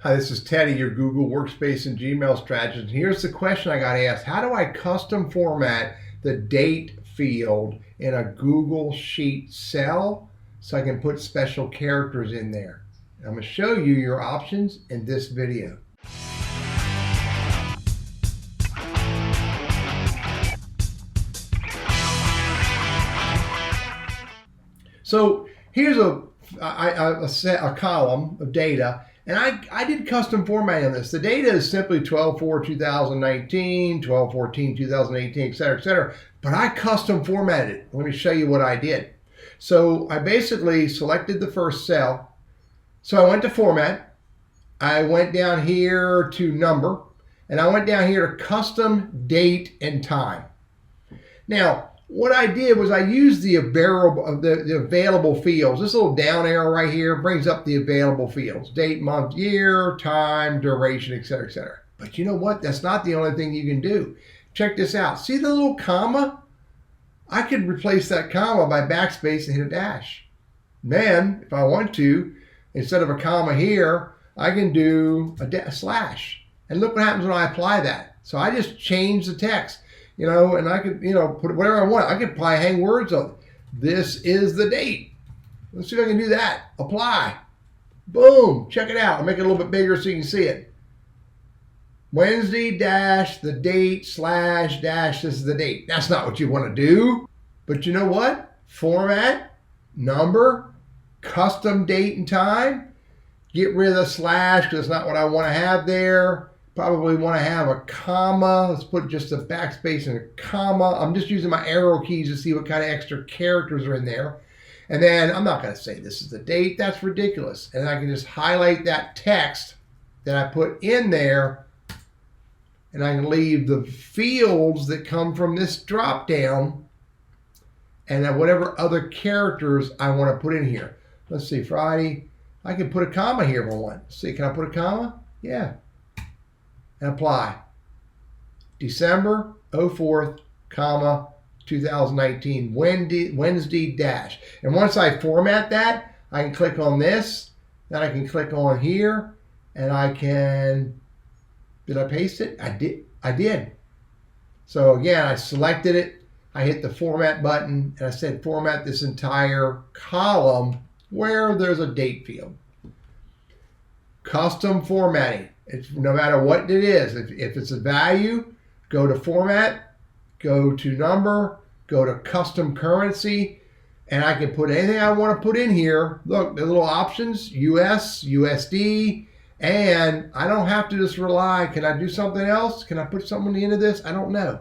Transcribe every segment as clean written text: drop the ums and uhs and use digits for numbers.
Hi, this is Teddy, your Google Workspace and Gmail strategist. And here's the question I got asked. How do I custom format the date field in a Google Sheet cell so I can put special characters in there? I'm going to show you your options in this video. So here's a column of data, and I did custom formatting on this. The data is simply 12/4/2019, 12/14/2018, et cetera, but I custom formatted it. Let me show you what I did. So I basically selected the first cell. So I went to Format. I went down here to Number, and I went down here to Custom Date and Time. Now, what I did was I used the available fields. This little down arrow right here brings up the available fields: date, month, year, time, duration, et cetera, et cetera. But you know what? That's not the only thing you can do. Check this out. See the little comma? I could replace that comma by backspace and hit a dash. Then, if I want to, instead of a comma here, I can do a slash. And look what happens when I apply that. So I just change the text. And I could, put whatever I want. I could probably hang words on it. This is the date. Let's see if I can do that. Apply. Boom. Check it out. I'll make it a little bit bigger so you can see it. Wednesday dash the date slash dash. This is the date. That's not what you want to do. But you know what? Format, number, custom date and time. Get rid of the slash because it's not what I want to have there. Probably want to have a comma. Let's put just a backspace and a comma. I'm just using my arrow keys to see what kind of extra characters are in there. And then I'm not going to say this is the date. That's ridiculous. And I can just highlight that text that I put in there. And I can leave the fields that come from this drop down. And then whatever other characters I want to put in here. Let's see, Friday. I can put a comma here if I want. Let's see, can I put a comma? Yeah. And apply. December 04th, 2019, Wednesday dash. And once I format that, I can click on this. Then I can click on here, and I can. Did I paste it? I did. So again, I selected it. I hit the format button, and I said format this entire column where there's a date field. Custom formatting. It's no matter what it is. If it's a value, go to Format, go to Number, go to Custom Currency, and I can put anything I want to put in here. Look, the little options: US, USD, and I don't have to just rely. Can I do something else? Can I put something at the end of this? I don't know.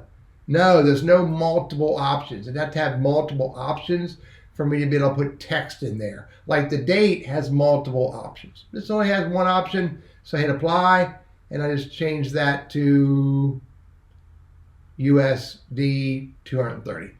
No, there's no multiple options. I'd have to have multiple options for me to be able to put text in there. Like the date has multiple options. This only has one option. So I hit apply, and I just changed that to USD 230.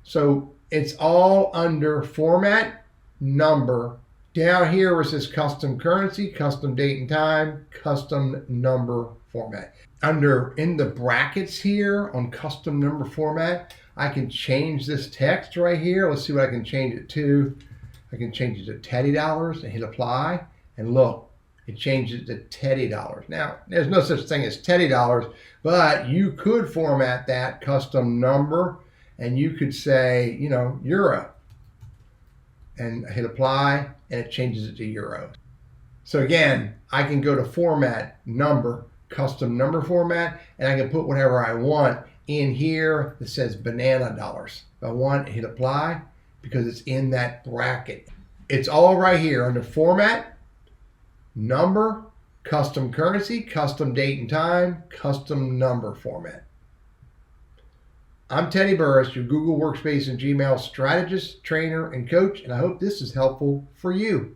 So it's all under format, number. Down here where it says custom currency, custom date and time, custom number format. In the brackets here on custom number format, I can change this text right here. Let's see what I can change it to. I can change it to $Teddy and hit apply, and look. It changes to $Teddy. Now, there's no such thing as $Teddy, but you could format that custom number, and you could say, euro, and hit apply, and it changes it to euro. So again, I can go to format, number, custom number format, and I can put whatever I want in here that says banana dollars. If I want, hit apply, because it's in that bracket. It's all right here under format, number, custom currency, custom date and time, custom number format. I'm Teddy Burris, your Google Workspace and Gmail strategist, trainer, and coach, and I hope this is helpful for you.